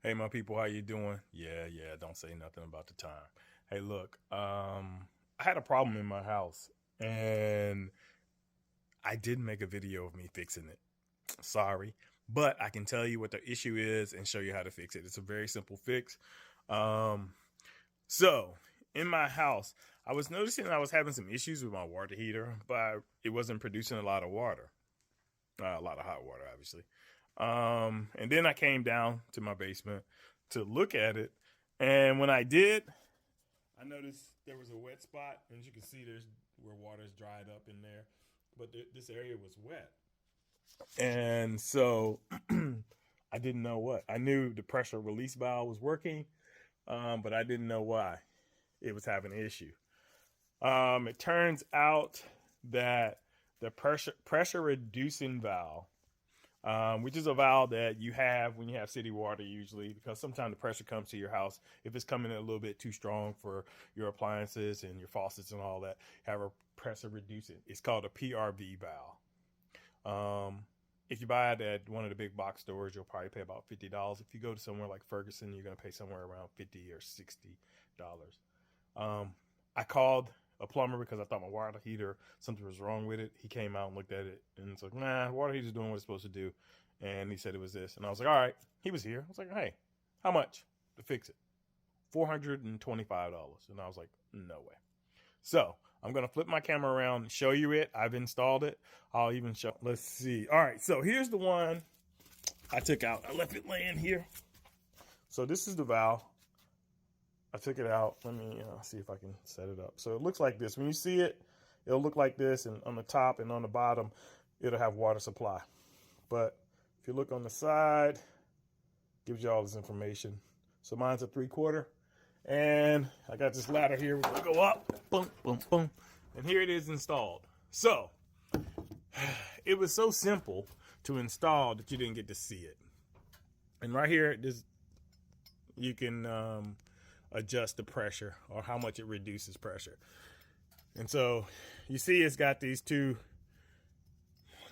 Hey, my people, how you doing? Yeah, don't say nothing about the time. Hey, look, I had a problem in my house, and I did make a video of me fixing it. Sorry, but I can tell you what the issue is and show you how to fix it. It's a very simple fix. Um, so in my house, I was noticing I was having some issues with my water heater, but it wasn't producing a lot of water, a lot of hot water, obviously. And then I came down to my basement to look at it. And when I did, I noticed there was a wet spot. And as you can see, there's where water's dried up in there. But this area was wet. And so I didn't know what. I knew the pressure release valve was working, but I didn't know why it was having an issue. It turns out that the pressure reducing valve, which is a valve that you have when you have city water usually, because sometimes the pressure comes to your house. If it's coming in a little bit too strong for your appliances and your faucets and all that, have a pressure reducing. It's called a PRV valve. If you buy it at one of the big box stores, you'll probably pay about $50. If you go to somewhere like Ferguson, you're going to pay somewhere around $50 or $60. I called a plumber because I thought my water heater, something was wrong with it. He came out and looked at it and it's like, nah, water heater's doing what it's supposed to do. And he said it was this. And I was like, all right. He was here. I was like, hey, how much to fix it? $425. And I was like, no way. So I'm going to flip my camera around and show you it. I've installed it. I'll even show. Let's see. All right. So here's the one I took out. I left it laying here. So this is the valve. I took it out. Let me see if I can set it up. So it looks like this. When you see it, it'll look like this. And on the top and on the bottom, it'll have water supply. But if you look on the side, gives you all this information. So mine's a 3/4. And I got this ladder here. We're going to go up. Boom, boom, boom. And here it is installed. So it was so simple to install that you didn't get to see it. And right here, you can adjust the pressure or how much it reduces pressure. And so you see it's got these two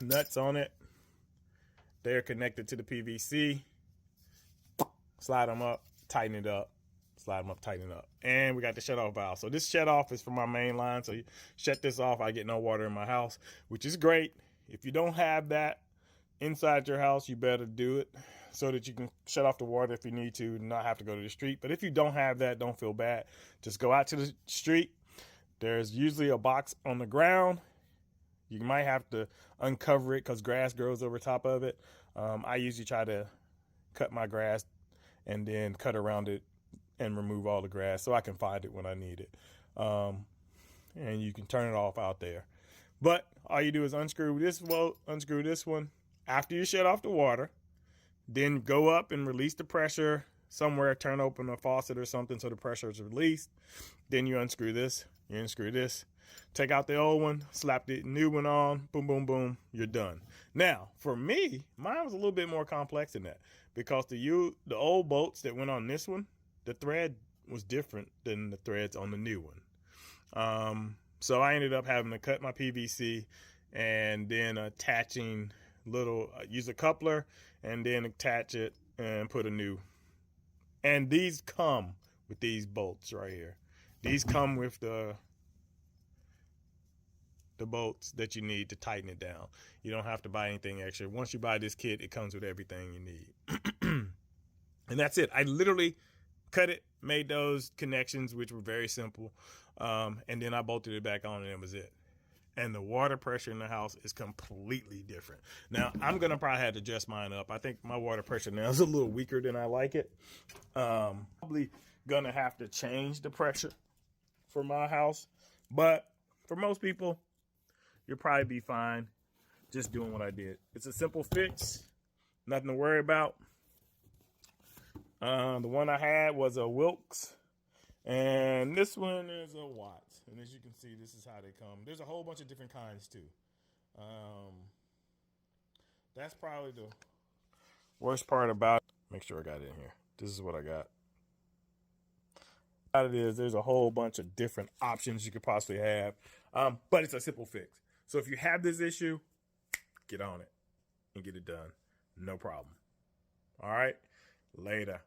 nuts on it. They're connected to the PVC. Slide them up, tighten it up. Slide them up, tighten it up. And we got the shut off valve. So this shut off is from my main line. So you shut this off, I get no water in my house, which is great. If you don't have that inside your house, you better do it so that you can shut off the water if you need to, not have to go to the street. But if you don't have that, don't feel bad. Just go out to the street. There's usually a box on the ground. You might have to uncover it because grass grows over top of it. I usually try to cut my grass and then cut around it and remove all the grass so I can find it when I need it. And you can turn it off out there. But all you do is unscrew this one after you shut off the water. Then go up and release the pressure somewhere, turn open a faucet or something so the pressure is released. Then you unscrew this, take out the old one, slap the new one on, boom, boom, boom, you're done. Now, for me, mine was a little bit more complex than that because the old bolts that went on this one, the thread was different than the threads on the new one. So I ended up having to cut my PVC and then attaching use a coupler and then attach it and put a new. And these come with these bolts right here. These come with the bolts that you need to tighten it down. You don't have to buy anything extra. Once you buy this kit, it comes with everything you need. And that's it. I literally cut it, made those connections, which were very simple. And then I bolted it back on and that was it. And the water pressure in the house is completely different. Now, I'm going to probably have to adjust mine up. I think my water pressure now is a little weaker than I like it. Probably going to have to change the pressure for my house. But for most people, you'll probably be fine just doing what I did. It's a simple fix. Nothing to worry about. The one I had was a Wilkes. And this one is a Watts. And as you can see, this is how they come. There's a whole bunch of different kinds too. That's probably the worst part about it. Make sure I got it in here. This is what I got. It is there's a whole bunch of different options you could possibly have. But it's a simple fix. So if you have this issue, get on it and get it done. No problem. All right. Later.